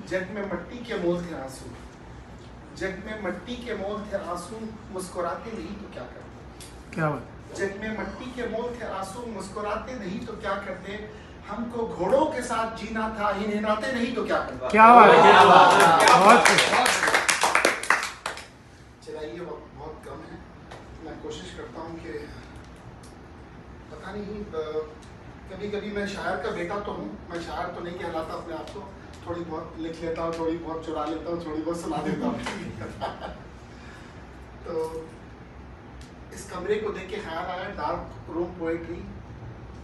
जग में मिट्टी के मोल थे आंसू, जग में मिट्टी के मोल थे आंसू, मुस्कुराते नहीं तो क्या करते। क्या बात। जग में मिट्टी के मोल थे आंसू, मुस्कुराते नहीं तो क्या करते। हमको घोड़ों के साथ जीना था, हिनहिनाते नहीं तो क्या करते। क्या बात है। चलाइए बहुत कम है। मैं कोशिश करता हूँ कि पता नहीं, कभी कभी मैं शायर का बेटा तो हूँ, मैं शायर तो नहीं कहलाता अपने आप को, थोड़ी बहुत लिख लेता हूँ, थोड़ी बहुत चुरा लेता हूँ, थोड़ी बहुत सुना देता हूँ। तो इस कमरे को देख के ख्याल आया डार्क रूम पोएट्री।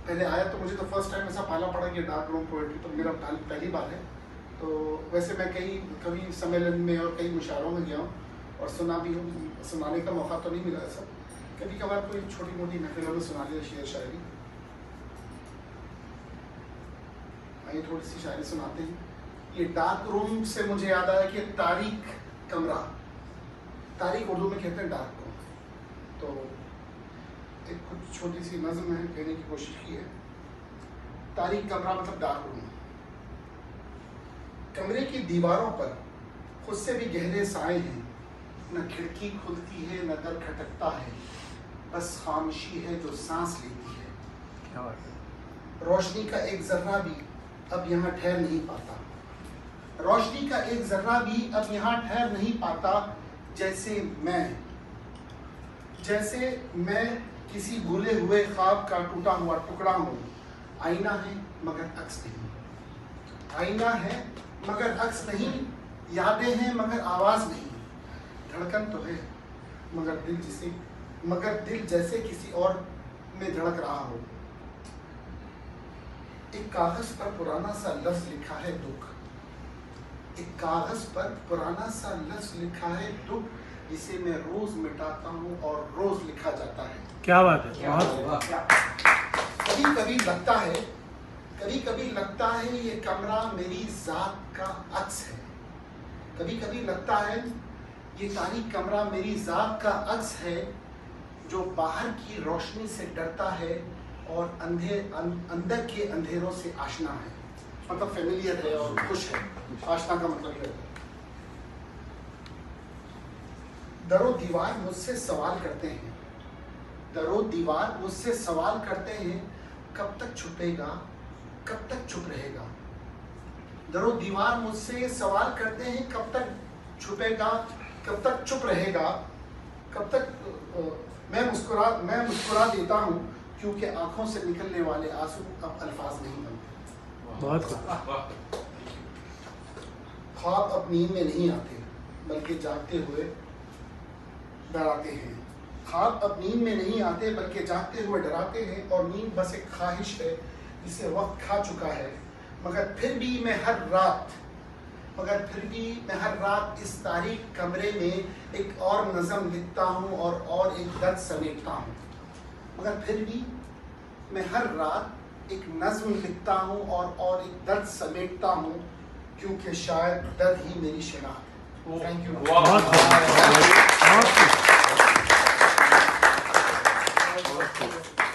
पहले आया तो मुझे तो फर्स्ट टाइम ऐसा पाला पड़ा कि डार्क रूम पोएट्री तो मेरा पहली बार है। तो वैसे मैं कभी सम्मेलन में और कई मुशायरों में गया हूँ और सुना भी हूँ, सुनाने का मौका तो नहीं मिला ऐसा। कभी कभार कोई छोटी मोटी महफिलों में सुना लिया शेर शायरी। आइए थोड़ी सी शायरी सुनाते हैं। ये डार्क रूम से मुझे याद आया कि तारीख कमरा, तारीख उर्दू में कहते हैं डार्क रूम। तो एक कुछ छोटी सी नज़्म है, कहने की कोशिश की है। तारीख कमरा मतलब डार्क रूम। कमरे की दीवारों पर खुद से भी गहरे साए हैं, न खिड़की खुलती है न दर खटकता है, बस खामोशी है जो सांस लेती है। क्या बात है। रोशनी का एक जर्रा भी अब यहाँ ठहर नहीं पाता, रोशनी का एक जर्रा भी अब यहाँ ठहर नहीं पाता। जैसे मैं किसी भूले हुए ख्वाब का टूटा हुआ टुकड़ा हूँ। आईना है मगर अक्स नहीं, आईना है मगर अक्स नहीं, यादें हैं मगर आवाज नहीं। धड़कन तो है मगर दिल जैसे किसी और में धड़क रहा हो। एक कागज पर पुराना सा लफ्ज लिखा है दुख, एक कागज पर पुराना सा लफ्ज लिखा है दुख, जिसे मैं रोज मिटाता हूँ और रोज लिखा जाता है। क्या बात है। कभी कभी लगता है ये कमरा मेरी जात का अक्स है। कभी कभी लगता है ये तारीख कमरा मेरी जात का अक्स है, जो बाहर की रोशनी से डरता है और अंदर के अंधेरों से आशना है। मतलब फेमिलियर है और खुश है। आशना का मतलब ये है। दरो दीवार मुझसे सवाल करते हैं, दरो दीवार मुझसे सवाल करते हैं, कब तक छुपेगा कब तक चुप रहेगा। दरो दीवार मुझसे सवाल करते हैं, कब तक छुपेगा कब तक चुप रहेगा। कब तक मैं मुस्कुरा देता हूँ, क्योंकि आंखों से निकलने वाले आंसू अब अल्फाज नहीं बनते। बहुत ख्वाब अब नींद में नहीं आते, बल्कि जागते हुए डराते हैं। ख्वाब अब नींद में नहीं आते, बल्कि जागते हुए डराते हैं। और नींद बस एक ख्वाहिश है जिसे वक्त खा चुका है। मगर फिर भी मैं हर रात इस तारीख कमरे में एक और नज़म लिखता हूँ और एक दर्द समेटता हूँ। मगर फिर भी मैं हर रात एक नज़्म लिखता हूँ और एक दर्द समेटता हूँ, क्योंकि शायद दर्द ही मेरी शिनाख्त है। Thank you.